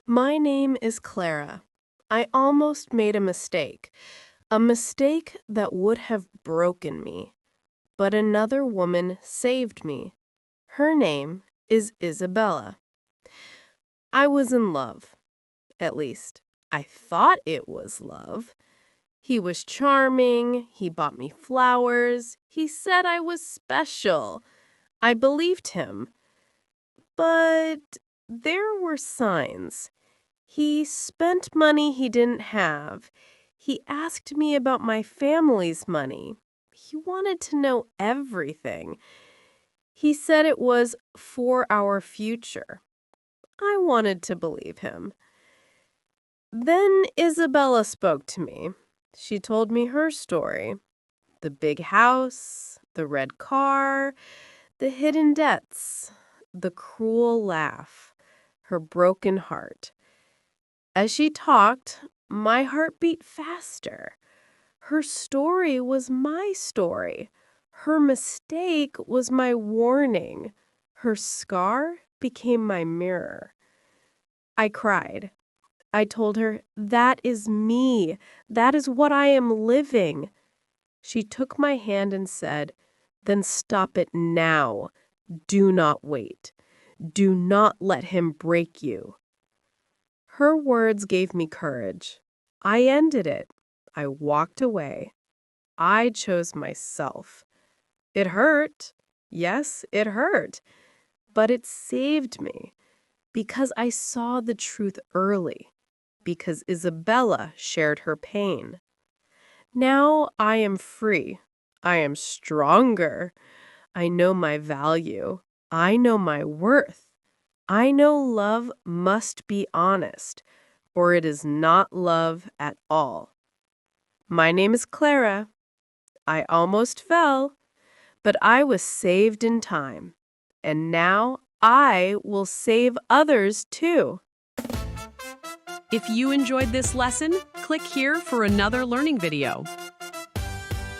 My name is Clara. I almost made a mistake that would have broken me. But another woman saved me. Her name is Isabella. I was in love. At least, I thought it was love. He was charming, he bought me flowers, he said I was special. I believed him. But there were signs. He spent money he didn't have. He asked me about my family's money. He wanted to know everything. He said it was for our future. I wanted to believe him. Then Isabella spoke to me. She told me her story. The big house, the red car, the hidden debts, the cruel laugh, her broken heart. As she talked, my heart beat faster. Her story was my story. Her mistake was my warning. Her scar became my mirror. I cried. I told her, "That is me. That is what I am living." She took my hand and said, "Then stop it now. Do not wait. Do not let him break you." Her words gave me courage. I ended it. I walked away. I chose myself. It hurt. Yes, it hurt. But it saved me because I saw the truth early, because Isabella shared her pain. Now I am free. I am stronger. I know my value. I know my worth. I know love must be honest, or it is not love at all. My name is Clara. I almost fell, but I was saved in time. And now I will save others too. If you enjoyed this lesson, click here for another learning video.